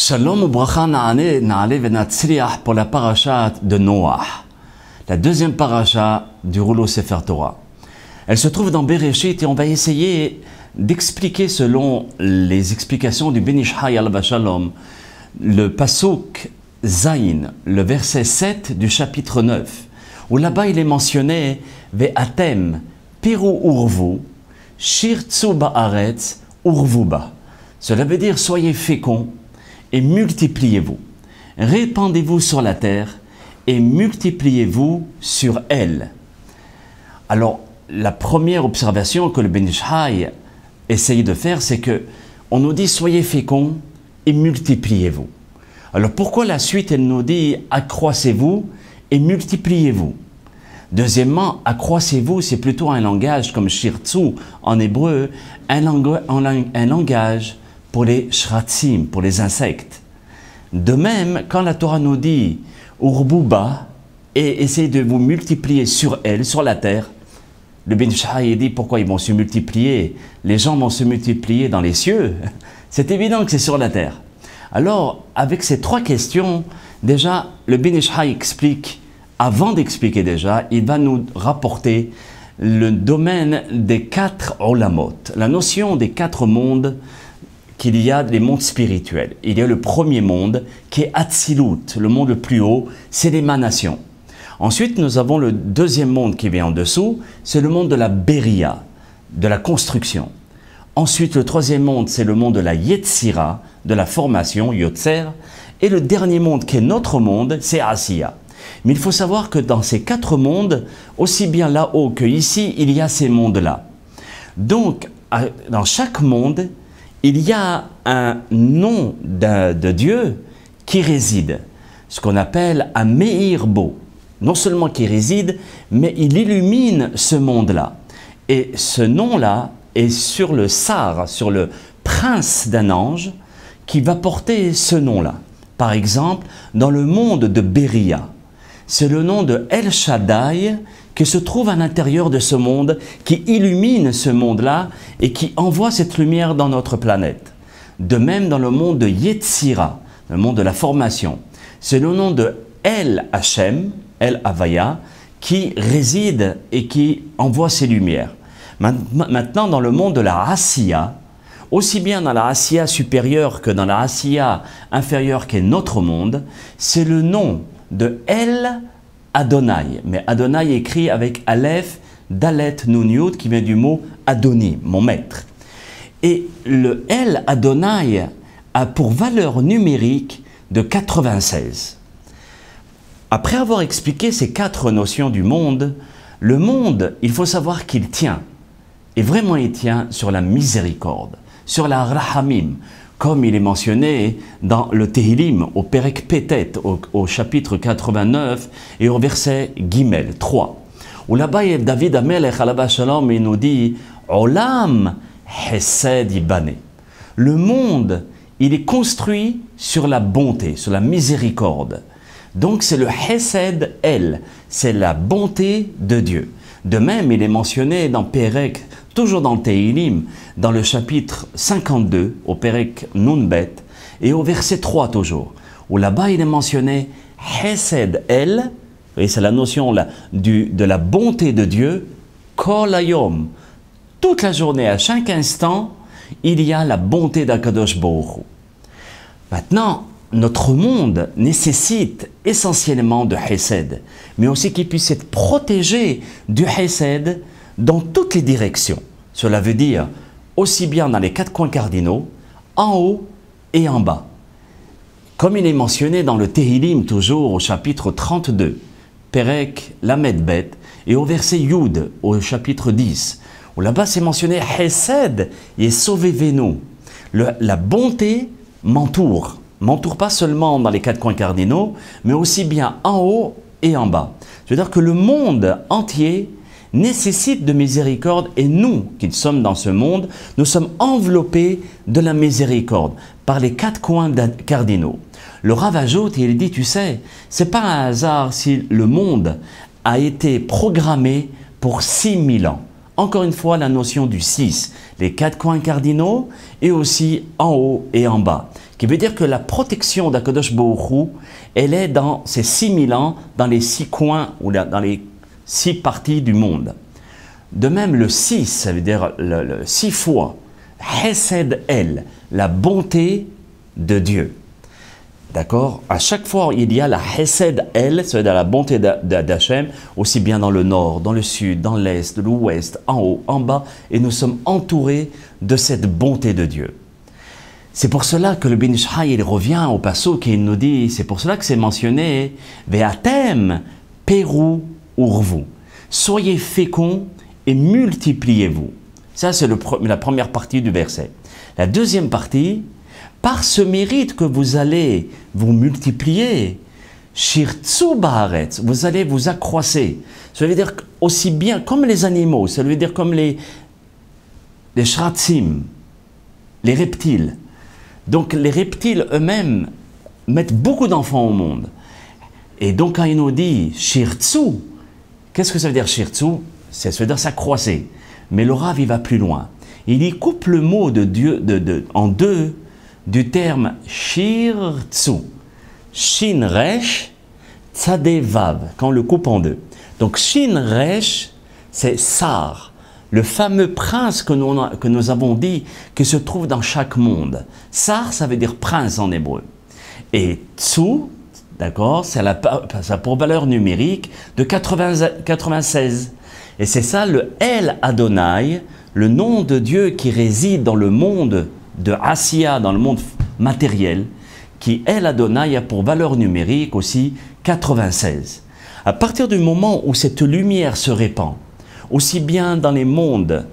Shalom ubracha na'ale venatzriach pour la paracha de Noah, la deuxième paracha du rouleau Sefer Torah. Elle se trouve dans Bereshit et on va essayer d'expliquer selon les explications du Ben Ish Chai alav shalom le pasuk Zayin, le verset 7 du chapitre 9, où là-bas il est mentionné Ve'atem piru urvu shirtzu ba'aretz urvu ba. Cela veut dire soyez féconds et multipliez-vous. Répandez-vous sur la terre et multipliez-vous sur elle. Alors, la première observation que le Ben Ish Chai essaye de faire, c'est que on nous dit soyez féconds et multipliez-vous. Alors pourquoi la suite elle nous dit accroissez-vous et multipliez-vous? Deuxièmement, accroissez-vous, c'est plutôt un langage comme shirtzu en hébreu, un langage pour les shratzim, pour les insectes. De même, quand la Torah nous dit urbuba et essayez de vous multiplier sur elle, sur la terre, le Ben Ish Chai dit pourquoi ils vont se multiplier? Les gens vont se multiplier dans les cieux. C'est évident que c'est sur la terre. Alors, avec ces trois questions, déjà, le Ben Ish Chai explique, avant d'expliquer déjà, il va nous rapporter le domaine des quatre olamot, la notion des quatre mondes qu'il y a, les mondes spirituels. Il y a le premier monde qui est Atzilut, le monde le plus haut, c'est l'émanation. Ensuite, nous avons le deuxième monde qui vient en dessous, c'est le monde de la Beria, de la construction. Ensuite, le troisième monde, c'est le monde de la Yetzira, de la formation, Yotzer. Et le dernier monde qui est notre monde, c'est Asiya. Mais il faut savoir que dans ces quatre mondes, aussi bien là-haut que ici, il y a ces mondes-là. Donc, dans chaque monde, il y a un nom de Dieu qui réside, ce qu'on appelle un Meirbo. Non seulement qui réside, mais il illumine ce monde-là. Et ce nom-là est sur le sar, sur le prince d'un ange, qui va porter ce nom-là. Par exemple, dans le monde de Beria, c'est le nom de El Shaddai qui se trouve à l'intérieur de ce monde, qui illumine ce monde-là et qui envoie cette lumière dans notre planète. De même, dans le monde de Yetzira, le monde de la formation, c'est le nom de El Hashem, El Havaya, qui réside et qui envoie ses lumières. Maintenant, dans le monde de la Asiya, aussi bien dans la Asiya supérieure que dans la Asiya inférieure qui est notre monde, c'est le nom de El Adonai. Mais Adonai écrit avec Aleph, Dalet, Nun, Yud, qui vient du mot Adoni, mon maître. Et le El Adonai a pour valeur numérique de 96. Après avoir expliqué ces quatre notions du monde, le monde, il faut savoir qu'il tient, et vraiment il tient sur la miséricorde, sur la rahamim, comme il est mentionné dans le Tehillim, au Perek Petet, au chapitre 89 et au verset Gimel 3, où là-bas David Amelech alav shalom il nous dit Olam Hesed Ibane. Le monde, il est construit sur la bonté, sur la miséricorde. Donc c'est le Hesed El, c'est la bonté de Dieu. De même, il est mentionné dans Perek, toujours dans le Tehillim, dans le chapitre 52, au Perek Nunbet, et au verset 3 toujours, où là-bas il est mentionné Hesed El, et c'est la notion là, de la bonté de Dieu, Kol Hayom, toute la journée, à chaque instant, il y a la bonté d'Akadosh Baruch Hu. Maintenant, notre monde nécessite essentiellement de Hesed, mais aussi qu'il puisse être protégé du Hesed dans toutes les directions. Cela veut dire aussi bien dans les quatre coins cardinaux, en haut et en bas. Comme il est mentionné dans le Tehillim, toujours au chapitre 32, Perek Lamed Bet, et au verset Yud, au chapitre 10, où là-bas c'est mentionné Hesed et sauvez-nous. La bonté m'entoure pas seulement dans les quatre coins cardinaux, mais aussi bien en haut et en bas. C'est-à-dire que le monde entier nécessite de miséricorde et nous, qui sommes dans ce monde, nous sommes enveloppés de la miséricorde par les quatre coins cardinaux. Le Rav ajoute, il dit, tu sais, c'est pas un hasard si le monde a été programmé pour 6000 ans. Encore une fois, la notion du 6, les quatre coins cardinaux et aussi en haut et en bas, qui veut dire que la protection d'Akadosh Baruch Hu, elle est dans ces 6000 ans, dans les 6 coins ou dans les 6 parties du monde. De même, le 6, ça veut dire le 6 fois, Hesed El, la bonté de Dieu. D'accord? À chaque fois, il y a la Hesed El, c'est-à-dire la bonté d'Hachem, aussi bien dans le nord, dans le sud, dans l'est, l'ouest, en haut, en bas, et nous sommes entourés de cette bonté de Dieu. C'est pour cela que le Ben Ish Chai, il revient au passouk et il nous dit, c'est pour cela que c'est mentionné, Ve'atem peru urvu. Soyez féconds et multipliez-vous. Ça, c'est la première partie du verset. La deuxième partie, par ce mérite que vous allez vous multiplier, shirtsu ba'aretz, vous allez vous accroisser. Ça veut dire aussi bien comme les animaux, ça veut dire comme les shratzim, les reptiles. Donc les reptiles eux-mêmes mettent beaucoup d'enfants au monde. Et donc quand il nous dit shirtsu, qu'est-ce que ça veut dire shirtsu? Ça veut dire s'accroisser. Mais le Rav, il va plus loin. Il y coupe le mot de Dieu en deux du terme shirtsu. Shin resh tzadeh vav, quand on le coupe en deux. Donc shin resh, c'est Sar, le fameux prince que nous avons dit qui se trouve dans chaque monde. Sar, ça veut dire prince en hébreu. Et tsu, d'accord, ça a pour valeur numérique de 96. Et c'est ça le El Adonai, le nom de Dieu qui réside dans le monde de Asiya, dans le monde matériel, qui El Adonai a pour valeur numérique aussi 96. À partir du moment où cette lumière se répand, aussi bien dans les mondes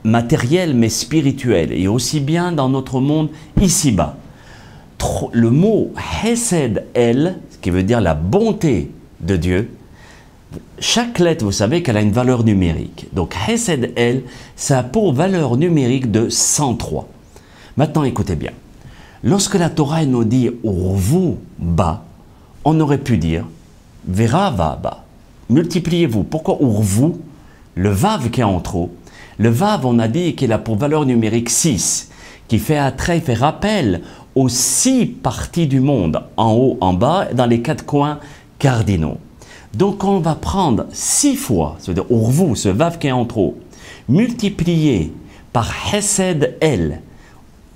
matériels mais spirituels, et aussi bien dans notre monde ici-bas, le mot Hesed El, qui veut dire la bonté de Dieu, chaque lettre, vous savez qu'elle a une valeur numérique. Donc Hesed El, ça a pour valeur numérique de 103. Maintenant, écoutez bien. Lorsque la Torah nous dit « Urvu ba », on aurait pu dire « Vera va ba ». Multipliez-vous. Pourquoi Urvu? Le vav qui est en trop. Le vav, on a dit qu'il a pour valeur numérique 6, qui fait attrait, fait rappel aux 6 parties du monde, en haut, en bas, dans les 4 coins cardinaux. Donc on va prendre 6 fois, c'est-à-dire Urvu, ce vav qui est en trop, multiplié par Hesed El.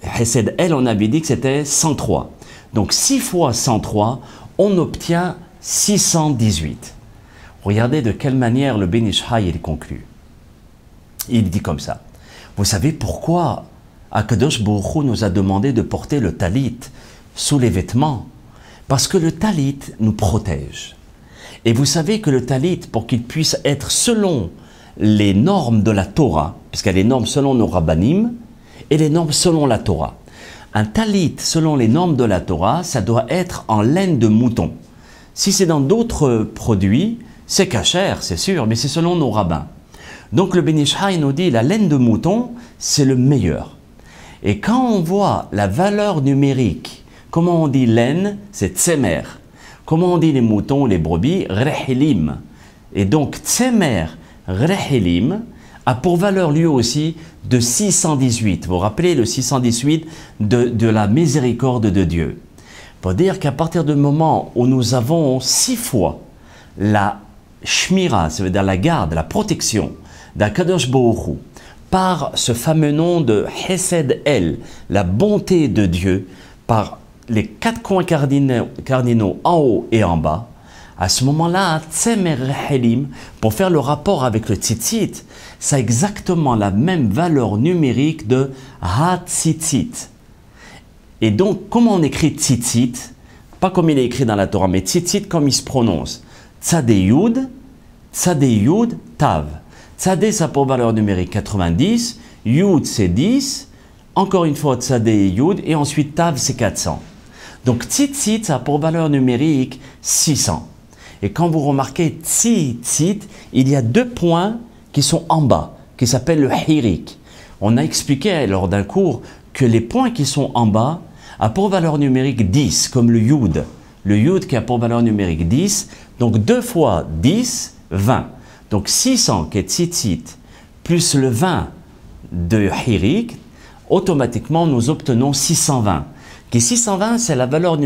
Hesed El, on avait dit que c'était 103. Donc 6 fois 103, on obtient 618. Regardez de quelle manière le Ben Ish Chai il conclut. Il dit comme ça. Vous savez pourquoi Akadosh Baruch Hu nous a demandé de porter le talit sous les vêtements? Parce que le talit nous protège. Et vous savez que le talit, pour qu'il puisse être selon les normes de la Torah, puisqu'il y a les normes selon nos rabbanim, et les normes selon la Torah. Un talit, selon les normes de la Torah, ça doit être en laine de mouton. Si c'est dans d'autres produits, c'est cachère, c'est sûr, mais c'est selon nos rabbins. Donc le Ben Ish Chai nous dit, la laine de mouton, c'est le meilleur. Et quand on voit la valeur numérique, comment on dit laine, c'est tsemer. Comment on dit les moutons, les brebis, rehilim. Et donc tsemer, rehilim, a pour valeur lui aussi de 618. Vous vous rappelez le 618 de la miséricorde de Dieu. Pour dire qu'à partir du moment où nous avons 6 fois la shmira, ça veut dire la garde, la protection d'Akadosh Baruch Hu, par ce fameux nom de Hesed El, la bonté de Dieu, par les 4 coins cardinaux en haut et en bas, à ce moment-là, Tsemer Rehelim, pour faire le rapport avec le tzitzit, ça a exactement la même valeur numérique de Ha-tzitzit. Et donc, comment on écrit tzitzit? Pas comme il est écrit dans la Torah, mais tzitzit comme il se prononce. Tzadeh Yud, Tav. Tzadeh, ça a pour valeur numérique 90, Yud c'est 10, encore une fois Tzadeh Yud, et ensuite Tav c'est 400. Donc tzitzit, ça a pour valeur numérique 600. Et quand vous remarquez tzitzit, il y a 2 points qui sont en bas, qui s'appellent le hirik. On a expliqué lors d'un cours que les points qui sont en bas a pour valeur numérique 10, comme le yud. Le yud qui a pour valeur numérique 10, donc 2 fois 10, 20. Donc 600 qui est tzitzit, plus le 20 de hirik, automatiquement nous obtenons 620. Qui 620, c'est la valeur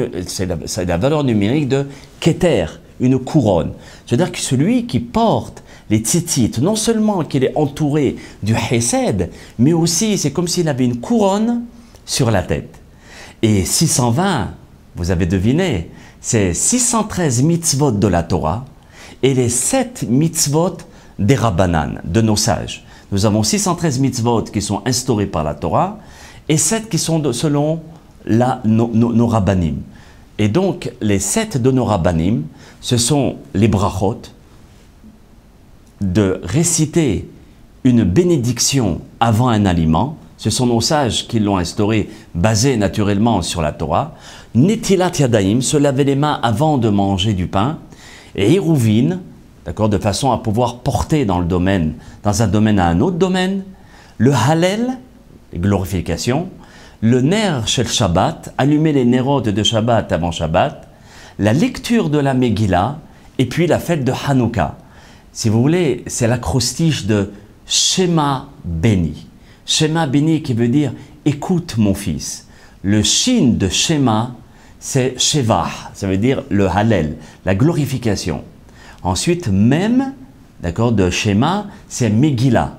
numérique de Keter, une couronne. C'est-à-dire que celui qui porte les tzitzit, non seulement qu'il est entouré du Hesed, mais aussi c'est comme s'il avait une couronne sur la tête. Et 620, vous avez deviné, c'est 613 mitzvot de la Torah et les 7 mitzvot des Rabbanan, de nos sages. Nous avons 613 mitzvot qui sont instaurés par la Torah et 7 qui sont selon nos Rabbanim. Et donc, les 7 de nos Rabbanim, ce sont les brachot, de réciter une bénédiction avant un aliment. Ce sont nos sages qui l'ont instauré, basé naturellement sur la Torah. Netilat yadaim, se laver les mains avant de manger du pain. Et Hérouvine, d'accord, de façon à pouvoir porter dans un domaine à un autre domaine. Le Hallel, glorification. Le Ner Shel Shabbat, allumer les nérodes de Shabbat avant Shabbat. La lecture de la Megillah. Et puis la fête de Hanouka. Si vous voulez, c'est l'acrostiche de Shema béni. Shema béni qui veut dire « écoute mon fils ». Le shin de Shema, c'est Shevah, ça veut dire le Hallel, la glorification. Ensuite, même, d'accord, de Shema, c'est Megillah.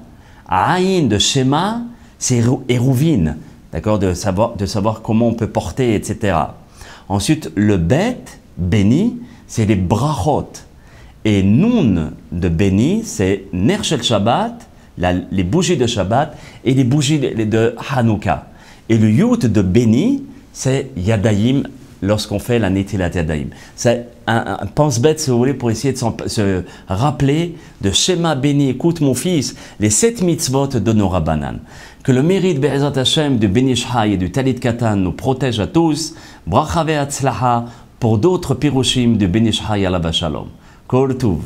Aïn de Shema, c'est Hérouvine, d'accord, de savoir comment on peut porter, etc. Ensuite, le Bet, béni, c'est les brachot. Et Nun de béni, c'est Ner Shel Shabbat, les bougies de Shabbat et les bougies de Hanouka. Et le Yud de béni, c'est Yadayim lorsqu'on fait la Netilat Yadayim. C'est un pense-bête, si vous voulez, pour essayer de se rappeler de Shema béni, écoute mon fils, les 7 mitzvot de nos Rabbanan. Que le mérite Be'ezat Hashem du Beni Ishai et du Talit Katan nous protège à tous. Bracha ve'atzlaha pour d'autres pirushim du Beni Ishai alav shalom. Kol Tuv.